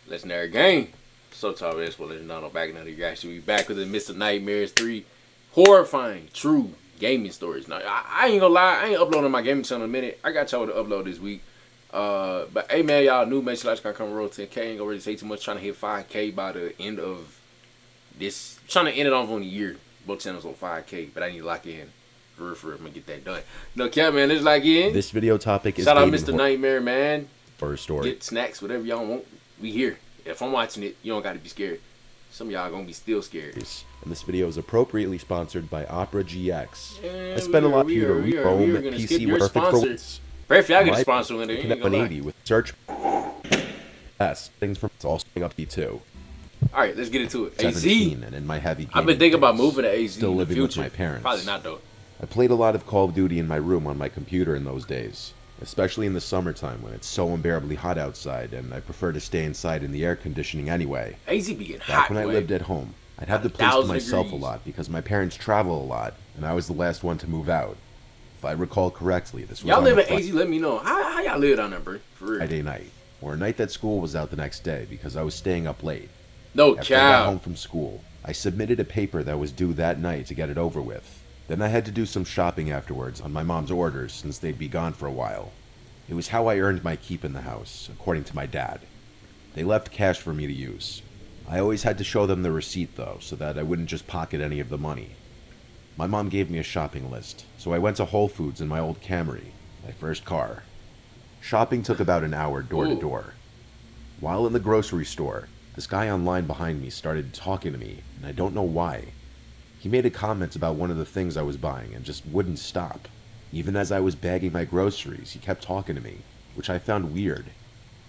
Legendary game. So top of this, not back another year. Actually, we back with the Mr. Nightmares 3 horrifying true gaming stories. Now, I ain't gonna lie, I ain't uploading my gaming channel in a minute. I got y'all to upload this week. But hey man, y'all new, make sure like come roll 10K. Ain't gonna really say too much. Trying to hit 5K by the end of this. Trying to end it off on a year. Both channels on 5K, but I need to lock in. For real, I'm gonna get that done. No cap, man. Let's lock in. This video topic is shout out Mr. Nightmare, man. Horror story. Get snacks, whatever y'all want. We here. If I'm watching it, you don't gotta be scared. Some of y'all gonna be still scared. And this video is appropriately sponsored by Opera GX. I spent a lot here to re-roam PC with perfect for once. Pray if y'all get a sponsor in there. Connect 180 with search. S things from it's all staying up B2. Alright, let's get into it. AZ. And in my heavy I've been thinking about moving to AZ. Still in the living future. with my parents. Probably not though. I played a lot of Call of Duty in my room on my computer in those days. Especially in the summertime when it's so unbearably hot outside, and I prefer to stay inside in the air conditioning anyway. AZ be getting hot. Back when I lived at home, I'd have the place to myself a lot because my parents travel a lot, and I was the last one to move out. If I recall correctly, this was y'all live at AZ. Let me know how y'all live down there, bro. For real. Friday night, or a night that school was out the next day because I was staying up late. No After I got home from school, I submitted a paper that was due that night to get it over with. Then I had to do some shopping afterwards on my mom's orders since they'd be gone for a while. It was how I earned my keep in the house, according to my dad. They left cash for me to use. I always had to show them the receipt though, so that I wouldn't just pocket any of the money. My mom gave me a shopping list, so I went to Whole Foods in my old Camry, my first car. Shopping took about an hour door to door. While in the grocery store, this guy online behind me started talking to me, and I don't know why. He made a comment about one of the things I was buying and just wouldn't stop. Even as I was bagging my groceries, he kept talking to me, which I found weird.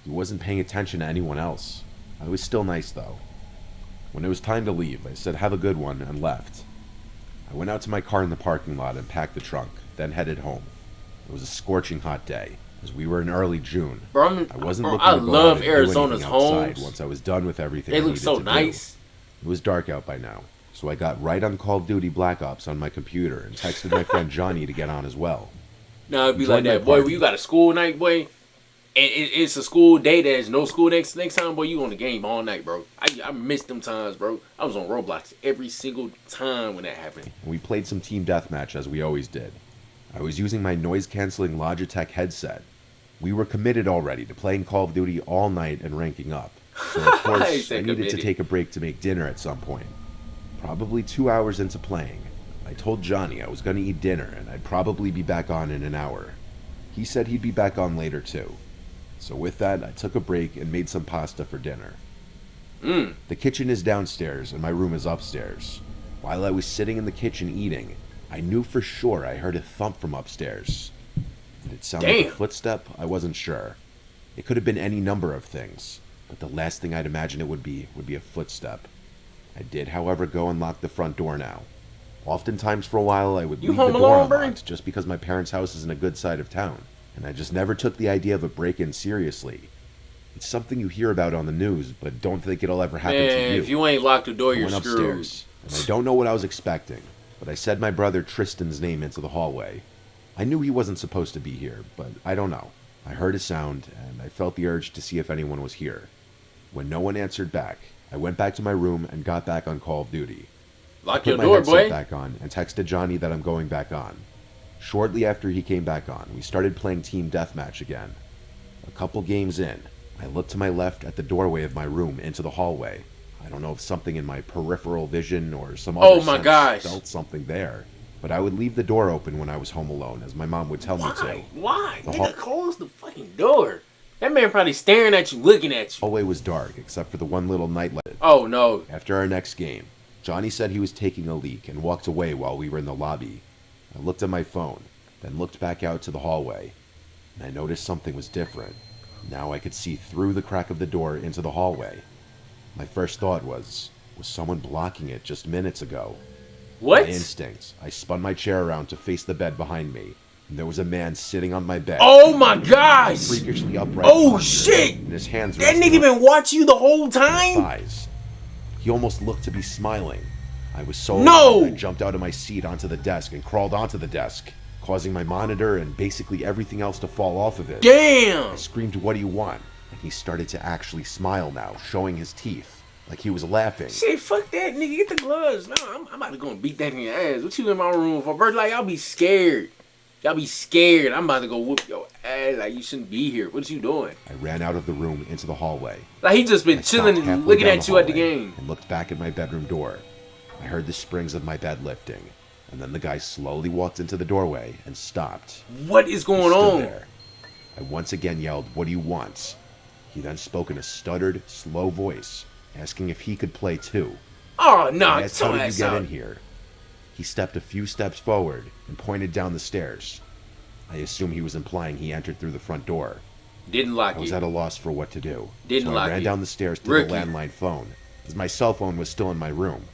He wasn't paying attention to anyone else. I was still nice though. When it was time to leave, I said have a good one and left. I went out to my car in the parking lot and packed the trunk, then headed home. It was a scorching hot day, as we were in early June. Bro, I wasn't looking I to go love out and Arizona's do anything outside homes. once I was done with everything They I look needed so to nice. do. It was dark out by now, so I got right on Call of Duty Black Ops on my computer and texted my friend Johnny to get on as well. No, it'd be like that, boy. When you got a school night, boy, and it's a school day. There's no school next time, boy. You on the game all night, bro. I missed them times, bro. I was on Roblox every single time when that happened. And we played some team deathmatch as we always did. I was using my noise-canceling Logitech headset. We were committed already to playing Call of Duty all night and ranking up. So of course, I needed to take a break to make dinner at some point. Probably 2 hours into playing, I told Johnny I was going to eat dinner and I'd probably be back on in an hour. He said he'd be back on later too. So with that, I took a break and made some pasta for dinner. The kitchen is downstairs and my room is upstairs. While I was sitting in the kitchen eating, I knew for sure I heard a thump from upstairs. Did it sound like a footstep? I wasn't sure. It could have been any number of things, but the last thing I'd imagine it would be a footstep. I did, however, go and lock the front door now. Oftentimes for a while I would leave the door unlocked just because my parents' house is in a good side of town, and I just never took the idea of a break-in seriously. It's something you hear about on the news, but don't think it'll ever happen to you. If you ain't locked the door, you're screwed. Upstairs, and I don't know what I was expecting, but I said my brother Tristan's name into the hallway. I knew he wasn't supposed to be here, but I don't know. I heard a sound, and I felt the urge to see if anyone was here. When no one answered back, I went back to my room and got back on Call of Duty. Lock your door, boy. Back on and texted Johnny that I'm going back on. Shortly after he came back on, we started playing team deathmatch again. A couple games in, I looked to my left at the doorway of my room into the hallway. I don't know if something in my peripheral vision or some other sense felt something there, but I would leave the door open when I was home alone, as my mom would tell me to. Why? Nigga, close the fucking door. That man probably staring at you, looking at you. The hallway was dark, except for the one little nightlight. Oh, no. After our next game, Johnny said he was taking a leak and walked away while we were in the lobby. I looked at my phone, then looked back out to the hallway, and I noticed something was different. Now I could see through the crack of the door into the hallway. My first thought was someone blocking it just minutes ago? What? My instincts, I spun my chair around to face the bed behind me, and there was a man sitting on my bed. Oh my gosh! Freakishly upright. Oh shit! And his hands that nigga been watching you the whole time? Thighs. He almost looked to be smiling. I was so alarmed, I jumped out of my seat onto the desk and crawled onto the desk, causing my monitor and basically everything else to fall off of it. Damn! I screamed, "What do you want?" And he started to actually smile now, showing his teeth, like he was laughing. Shit, fuck that, nigga. Get the gloves. Man, I'm about to go and beat that in your ass. What you in my room for, bro? Like, y'all be scared. Y'all be scared. I'm about to go whoop your ass. Like, you shouldn't be here. What you doing? I ran out of the room into the hallway. Like, he just been chilling and looking at you at the game. And looked back at my bedroom door. I heard the springs of my bed lifting. And then the guy slowly walked into the doorway and stopped. What is going on? There. I once again yelled, "What do you want?" He then spoke in a stuttered, slow voice, asking if he could play too. Oh, no. I asked, "How did you get in here?" He stepped a few steps forward and pointed down the stairs. I assume he was implying he entered through the front door. Didn't lock it. I was at a loss for what to do. Didn't lock it. I ran down the stairs to the landline phone, as my cell phone was still in my room.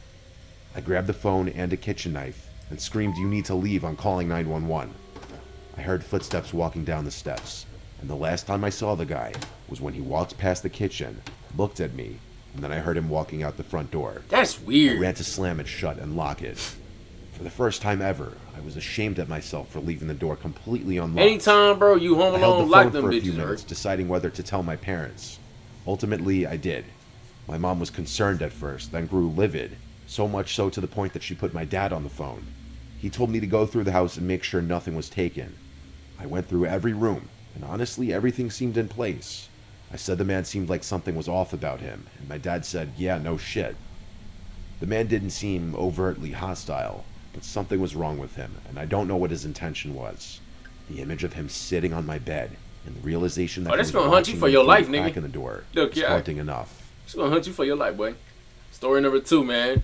I grabbed the phone and a kitchen knife and screamed, "You need to leave, I'm calling 911. I heard footsteps walking down the steps, and the last time I saw the guy was when he walked past the kitchen, looked at me, and then I heard him walking out the front door. That's weird. I ran to slam it shut and lock it. For the first time ever, I was ashamed at myself for leaving the door completely unlocked. Anytime, bro, you home alone, lock them bitches. I held the phone for a few minutes, deciding whether to tell my parents. Ultimately, I did. My mom was concerned at first, then grew livid, so much so to the point that she put my dad on the phone. He told me to go through the house and make sure nothing was taken. I went through every room, and honestly, everything seemed in place. I said the man seemed like something was off about him, and my dad said, "Yeah, no shit." The man didn't seem overtly hostile, but something was wrong with him, and I don't know what his intention was. The image of him sitting on my bed, and the realization that that's gonna hunt you for your life, nigga. Back in the door, look, was haunting enough. It's gonna hunt you for your life, boy. Story number 2, man.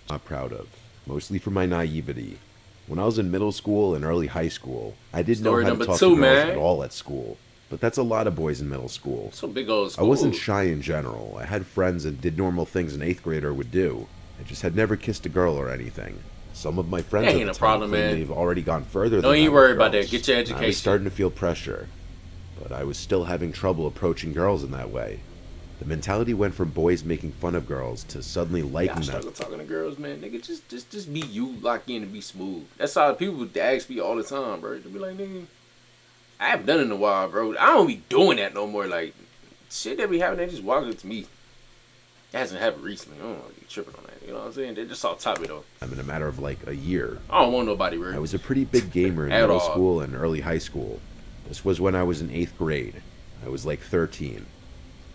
Not proud of, mostly for my naivety. When I was in middle school and early high school, I didn't know how to talk to girls at all at school. But that's a lot of boys in middle school. Some big old school. I wasn't shy in general. I had friends and did normal things an 8th grader would do. I just had never kissed a girl or anything. Some of my friends at the time claim they've already gone further than that. Don't you worry about that. Get your education. I was starting to feel pressure, but I was still having trouble approaching girls in that way. The mentality went from boys making fun of girls to suddenly liking them. I struggle talking to girls, man. Nigga, just be you, lock in and be smooth. That's how people ask me all the time, bro. They be like, nigga, I haven't done it in a while, bro. I don't be doing that no more. Like, shit that be happening, they just walk up to me. It hasn't happened recently. I don't want to be tripping on that. You know what I'm saying? They just all top it though. In a matter of like a year. I don't want nobody, bro. I was a pretty big gamer in middle school and early high school. This was when I was in 8th grade. I was like 13.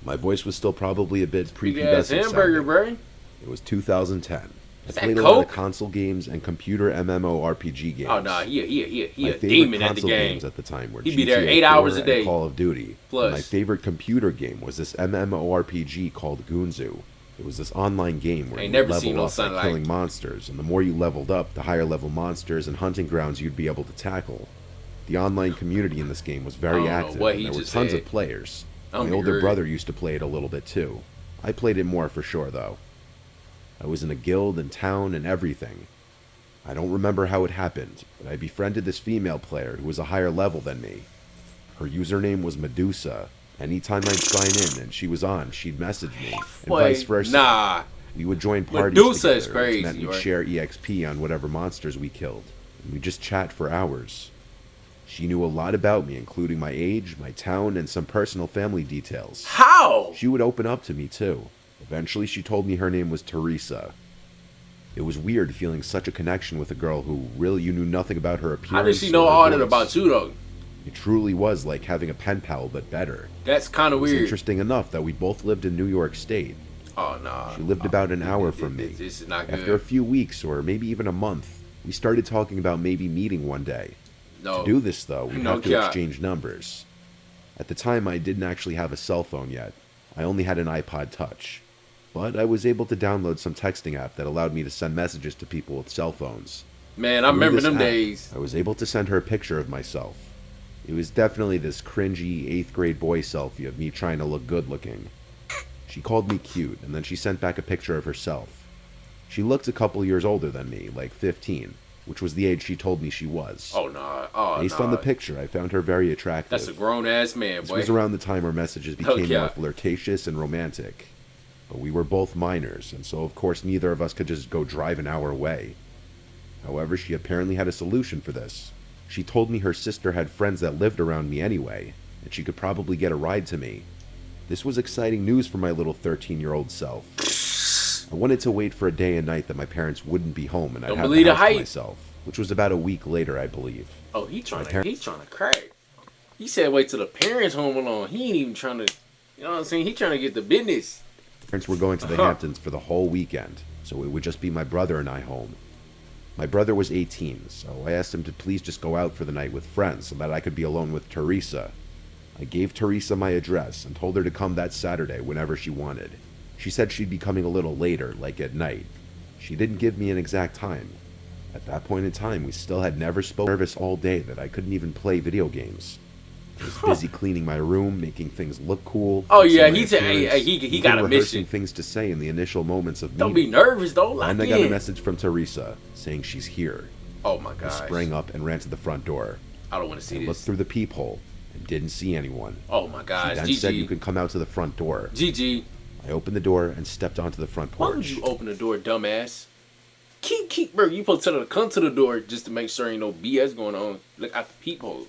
My voice was still probably a bit prepubescent hamburger, bro. It was 2010. I played a Coke? lot of console games and computer MMORPG games. Oh, no, he a favorite demon at the console game. Games at the time were He'd be there 8 hours a day. Call of Duty. Plus. My favorite computer game was this MMORPG called Gunzu. It was this online game where you level up by killing monsters, and the more you leveled up, the higher level monsters and hunting grounds you'd be able to tackle. The online community in this game was very active, and there were tons of players. My older brother used to play it a little bit too. I played it more for sure though. I was in a guild and town and everything. I don't remember how it happened, but I befriended this female player who was a higher level than me. Her username was Medusa. Anytime I'd sign in and she was on, she'd message me, and vice versa. Nah. We would join parties Medusa is together, crazy, which meant we'd share EXP on whatever monsters we killed. And we'd just chat for hours. She knew a lot about me, including my age, my town, and some personal family details. How? She would open up to me, too. Eventually, she told me her name was Teresa. It was weird feeling such a connection with a girl who really you knew nothing about her appearance. How did she know all that about you, though? It truly was like having a pen pal, but better. That's kind of weird. It was interesting enough that we both lived in New York State. Oh, no. She lived about an hour from me. This is not good. After a few weeks, or maybe even a month, we started talking about maybe meeting one day. No. To do this, though, we'd have to exchange numbers. At the time, I didn't actually have a cell phone yet. I only had an iPod Touch. But I was able to download some texting app that allowed me to send messages to people with cell phones. Man, I remember them days. I was able to send her a picture of myself. It was definitely this cringy 8th grade boy selfie of me trying to look good looking. She called me cute, and then she sent back a picture of herself. She looked a couple years older than me, like 15, which was the age she told me she was. Oh, no. Oh, Based on the picture, I found her very attractive. That's a grown-ass man, boy. This was around the time our messages became more flirtatious and romantic. But we were both minors, and so of course neither of us could just go drive an hour away. However, she apparently had a solution for this. She told me her sister had friends that lived around me anyway, and she could probably get a ride to me. This was exciting news for my little 13-year-old self. I wanted to wait for a day and night that my parents wouldn't be home and I'd have the house to myself, which was about a week later, I believe. Oh, he's trying to crack. He said wait till the parents home alone. He ain't even trying to, you know what I'm saying? He trying to get the business. Parents were going to the Hamptons for the whole weekend, so it would just be my brother and I home. My brother was 18, so I asked him to please just go out for the night with friends so that I could be alone with Teresa. I gave Teresa my address and told her to come that Saturday whenever she wanted. She said she'd be coming a little later, like at night. She didn't give me an exact time. At that point in time, we still had never spoken. Nervous all day that I couldn't even play video games. I was busy cleaning my room, making things look cool. Oh yeah, he said he got a mission. Things to say in the initial moments of meeting. Don't be nervous though. And I got a message from Teresa saying she's here. Oh my gosh. I sprang up and ran to the front door. I don't want to see this. Looked through the peephole and didn't see anyone. Oh my gosh. She then said you could come out to the front door. GG. I opened the door and stepped onto the front porch. Why would you open the door, dumbass? Bro, you supposed to tell her to come to the door just to make sure ain't no BS going on. Look out the peephole.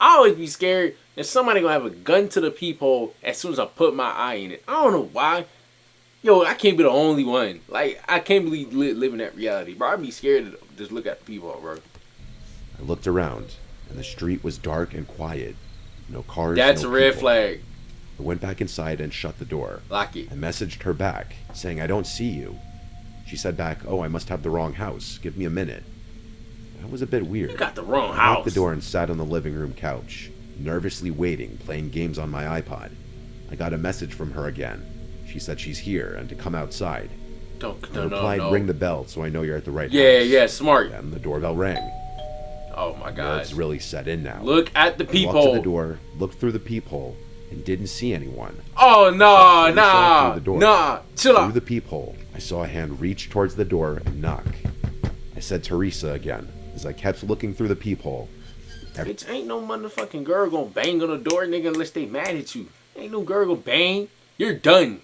I always be scared that somebody gonna have a gun to the peephole as soon as I put my eye in it. I don't know why. Yo, I can't be the only one. Like, I can't believe living that reality, bro. I'd be scared to just look at the peephole, bro. I looked around, and the street was dark and quiet. No cars, That's no a red people. flag. I went back inside and shut the door. Lock it. I messaged her back, saying, I don't see you. She said back, oh, I must have the wrong house. Give me a minute. That was a bit weird. You got the wrong I house. locked the door and sat on the living room couch, nervously waiting, playing games on my iPod. I got a message from her again. She said she's here and to come outside. I replied, ring the bell so I know you're at the right house. Yeah, smart. Then the doorbell rang. Oh my God. It's really set in now. Look at the peephole. I walked to the door, looked through the peephole, and didn't see anyone. Oh, nah. Chill out. Through the peephole, I saw a hand reach towards the door and knock. I said Teresa again, as I kept looking through the peephole. Bitch, ain't no motherfucking girl gonna bang on the door, nigga, unless they mad at you. Ain't no girl gonna bang. You're done.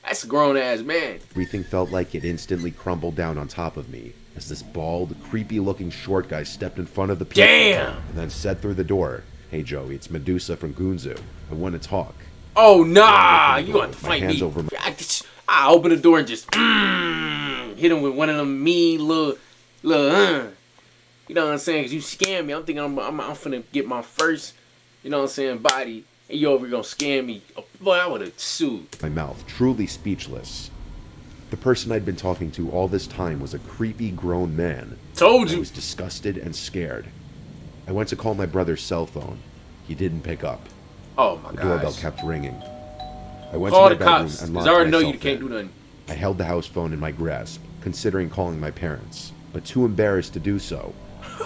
That's a grown-ass man. Everything felt like it instantly crumbled down on top of me as this bald, creepy-looking short guy stepped in front of the peephole. Damn! And then said through the door, hey Joey, it's Medusa from Gunzu. I want to talk. Oh, nah! You want to fight me. Over my I open the door and just hit him with one of them mean little you know what I'm saying? Because you scam me. I'm thinking I'm finna get my first, you know what I'm saying, body. And you over here gonna scam me. Oh, boy, I would have sued. My mouth, truly speechless. The person I'd been talking to all this time was a creepy grown man. Told you. I was disgusted and scared. I went to call my brother's cell phone. He didn't pick up. Oh my god. The doorbell kept ringing. I went Call to the my bedroom cops, and because locked I already know myself you can't in. do nothing. I held the house phone in my grasp, considering calling my parents, but too embarrassed to do so.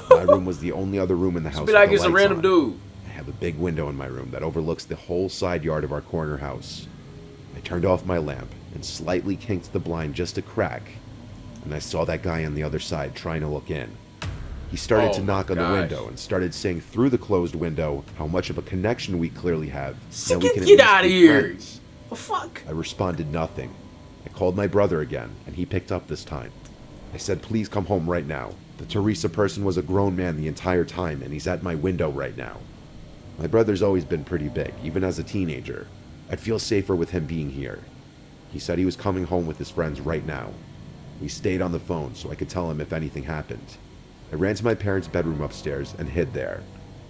My room was the only other room in the house. Be like it's a random dude. I have a big window in my room that overlooks the whole side yard of our corner house. I turned off my lamp and slightly kinked the blind just a crack, and I saw that guy on the other side trying to look in. He started to knock on the window and started saying through the closed window how much of a connection we clearly have. Get out of here! Friends. The fuck? I responded nothing. I called my brother again, and he picked up this time. I said, please come home right now. The Teresa person was a grown man the entire time, and he's at my window right now. My brother's always been pretty big, even as a teenager. I'd feel safer with him being here. He said he was coming home with his friends right now. We stayed on the phone so I could tell him if anything happened. I ran to my parents' bedroom upstairs and hid there.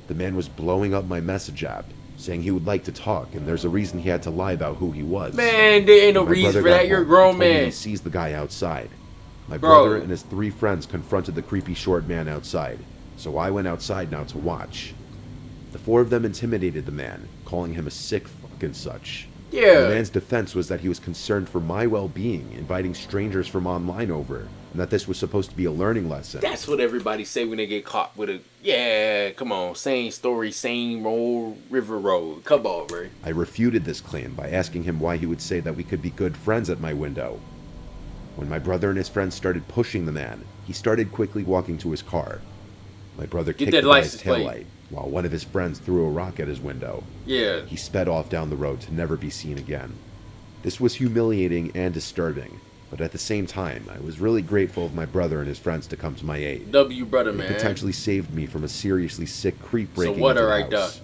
The man was blowing up my message app, saying he would like to talk, and there's a reason he had to lie about who he was. Man, there ain't no reason for that. You're a grown man. He sees the guy outside. My brother and his 3 friends confronted the creepy short man outside, so I went outside now to watch. The 4 of them intimidated the man, calling him a sick fuck and such. Yeah. The man's defense was that he was concerned for my well-being, inviting strangers from online over, and that this was supposed to be a learning lesson. That's what everybody say when they get caught with a, yeah, come on, same story, same old river road. Come on, bro. I refuted this claim by asking him why he would say that we could be good friends at my window. When my brother and his friends started pushing the man, he started quickly walking to his car. My brother kicked the guy's taillight, while one of his friends threw a rock at his window. Yeah. He sped off down the road to never be seen again. This was humiliating and disturbing, but at the same time, I was really grateful of my brother and his friends to come to my aid. W brother, man. It potentially saved me from a seriously sick creep breaking into the right house.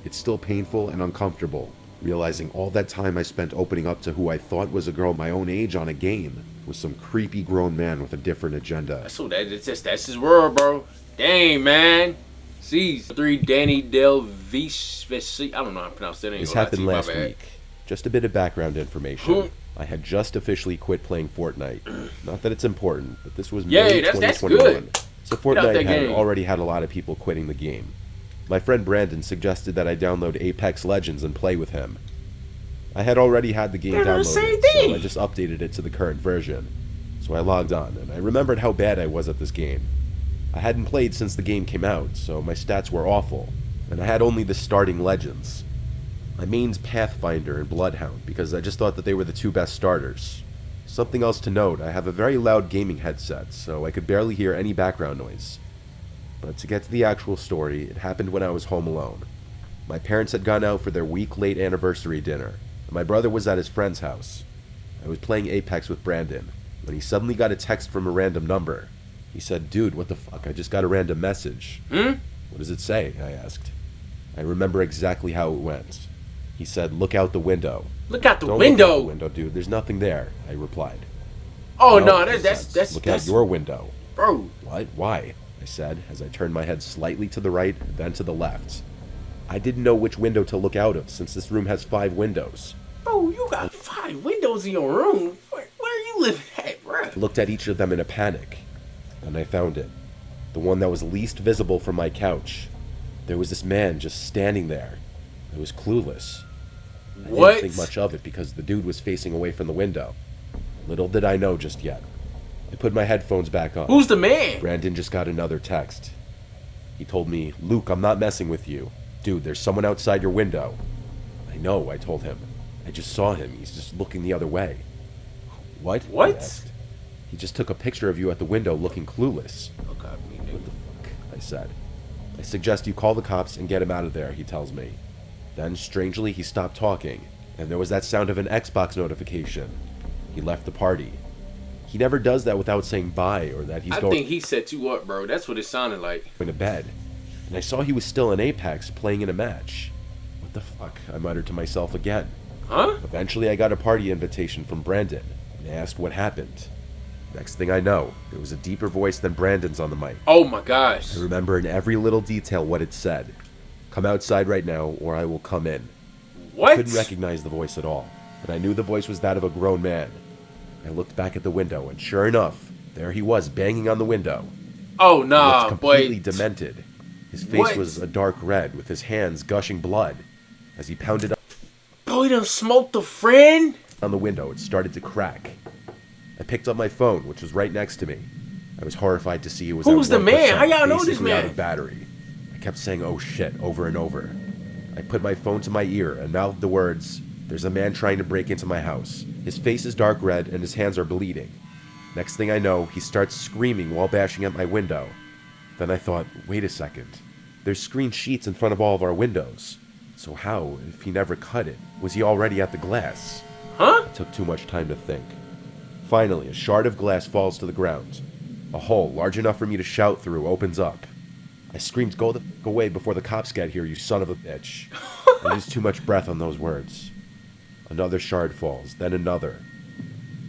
It's still painful and uncomfortable, realizing all that time I spent opening up to who I thought was a girl my own age on a game was some creepy grown man with a different agenda. That's his world, bro. Dang, man. Sees 3 Danny Del Vici. I don't know how to pronounce that. This happened last week. Just a bit of background information. I had just officially quit playing Fortnite. Not that it's important, but this was May 2021. That's good. So Fortnite had already had a lot of people quitting the game. My friend Brandon suggested that I download Apex Legends and play with him. I had already had the game downloaded, so I just updated it to the current version. So I logged on, and I remembered how bad I was at this game. I hadn't played since the game came out, so my stats were awful, and I had only the starting Legends. I mained Pathfinder and Bloodhound because I just thought that they were the 2 best starters. Something else to note, I have a very loud gaming headset, so I could barely hear any background noise. But to get to the actual story, it happened when I was home alone. My parents had gone out for their week-late anniversary dinner, and my brother was at his friend's house. I was playing Apex with Brandon, when he suddenly got a text from a random number. He said, "Dude, what the fuck? I just got a random message." What does it say? I asked. I remember exactly how it went. He said, "Look out the window." Look out the window? Look out the window, dude. There's nothing there, I replied. Oh, no, that's... Look out your window. Bro. What? Why? I said, as I turned my head slightly to the right, then to the left. I didn't know which window to look out of, since this room has 5 windows. Bro, you got 5 windows in your room? Where are you living at, bro? I looked at each of them in a panic, and I found it. The one that was least visible from my couch. There was this man just standing there. I was clueless. I didn't think much of it because the dude was facing away from the window. Little did I know just yet. I put my headphones back on. Who's the man? Brandon just got another text. He told me, "Luke, I'm not messing with you. Dude, there's someone outside your window." "I know," I told him. "I just saw him. He's just looking the other way." "What?" What? I asked. "He just took a picture of you at the window looking clueless." Okay, "What the fuck?" I said. "I suggest you call the cops and get him out of there," he tells me. Then, strangely, he stopped talking, and there was that sound of an Xbox notification. He left the party. He never does that without saying bye or that he's going... I think he set you up, bro. That's what it sounded like. ...going to bed. And I saw he was still in Apex, playing in a match. What the fuck? I muttered to myself again. Huh? Eventually, I got a party invitation from Brandon, and I asked what happened. Next thing I know, it was a deeper voice than Brandon's on the mic. Oh my gosh. I remember in every little detail what it said. "Come outside right now, or I will come in." What? I couldn't recognize the voice at all, but I knew the voice was that of a grown man. I looked back at the window, and sure enough, there he was, banging on the window. Oh, nah, he looked completely demented. His face was a dark red, with his hands gushing blood. As he pounded up... Bro, he done smoked a friend? ...on the window, it started to crack. I picked up my phone, which was right next to me. I was horrified to see it was... Who's the man? How y'all know this man? ...out of battery. I kept saying, "Oh shit," over and over. I put my phone to my ear and mouthed the words, "There's a man trying to break into my house. His face is dark red and his hands are bleeding." Next thing I know, he starts screaming while bashing at my window. Then I thought, wait a second. There's screen sheets in front of all of our windows. So how, if he never cut it, was he already at the glass? Huh? It took too much time to think. Finally, a shard of glass falls to the ground. A hole large enough for me to shout through opens up. I screamed, "Go the f*** away before the cops get here, you son of a bitch." I used too much breath on those words. Another shard falls, then another.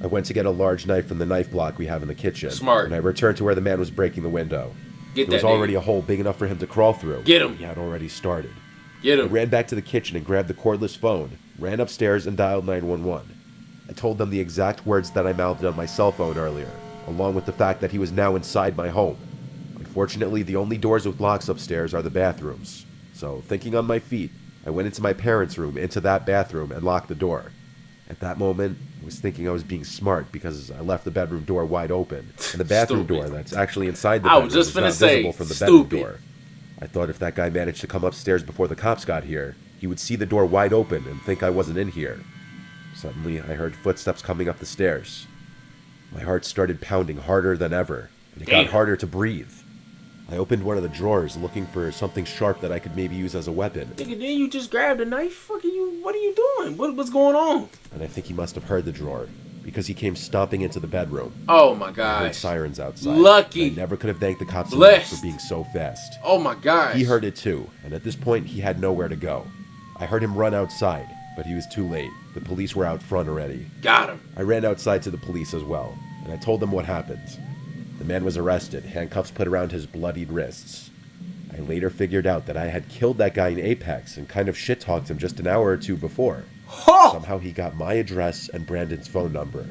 I went to get a large knife from the knife block we have in the kitchen. Smart. And I returned to where the man was breaking the window. There was already a hole big enough for him to crawl through. Get him. He had already started. Get him. I ran back to the kitchen and grabbed the cordless phone, ran upstairs and dialed 911. I told them the exact words that I mouthed on my cell phone earlier, along with the fact that he was now inside my home. Unfortunately, the only doors with locks upstairs are the bathrooms. So, thinking on my feet, I went into my parents' room, into that bathroom, and locked the door. At that moment, I was thinking I was being smart because I left the bedroom door wide open, and the bathroom door that's actually inside the bedroom was not visible from the bedroom door. I thought if that guy managed to come upstairs before the cops got here, he would see the door wide open and think I wasn't in here. Suddenly, I heard footsteps coming up the stairs. My heart started pounding harder than ever, and it got harder to breathe. I opened one of the drawers looking for something sharp that I could maybe use as a weapon. Nigga, then you just grabbed a knife? What are you doing? What's going on? And I think he must have heard the drawer, because he came stomping into the bedroom. Oh my god. I heard sirens outside. Lucky. I never could have thanked the cops enough for being so fast. Oh my god. He heard it too, and at this point he had nowhere to go. I heard him run outside, but he was too late. The police were out front already. Got him. I ran outside to the police as well, and I told them what happened. The man was arrested, handcuffs put around his bloodied wrists. I later figured out that I had killed that guy in Apex and kind of shit-talked him just an hour or two before. Huh. Somehow he got my address and Brandon's phone number.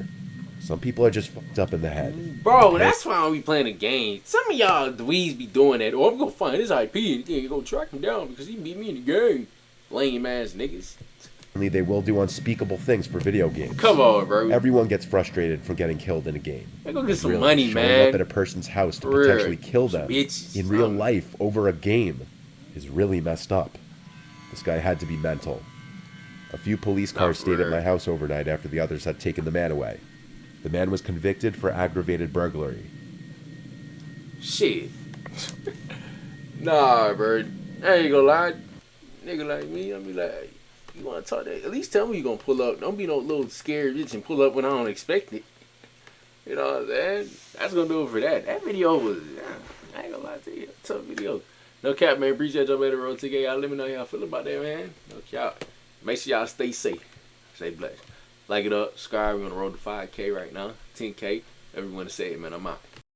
Some people are just fucked up in the head. Bro, that's why I don't be playing a game. Some of y'all dweebs be doing that. Oh, I'm gonna find his IP and go track him down because he beat me in the game. Lame ass niggas. They will do unspeakable things for video games. Come on, bro. Everyone gets frustrated from getting killed in a game. They go get some Really, money, showing man. up at a person's house to For potentially real. kill them Bitches. in real life over a game is really messed up. This guy had to be mental. A few police cars stayed at my house overnight after the others had taken the man away. The man was convicted for aggravated burglary. Shit. Nah, bro. I ain't gonna lie. Nigga like me, I be like, you wanna talk that? At least tell me you gonna pull up. Don't be no little scared bitch and pull up when I don't expect it. You know what I'm saying? That's gonna do it for that. That video was, I ain't gonna lie to you, tough video. No cap, man. Appreciate y'all better road ticket. Y'all let me know how y'all feel about that, man. No cap. Make sure y'all stay safe. Stay blessed. Like it up, subscribe. We're on the road to 5K right now. 10K. Everyone to say it, man. I'm out.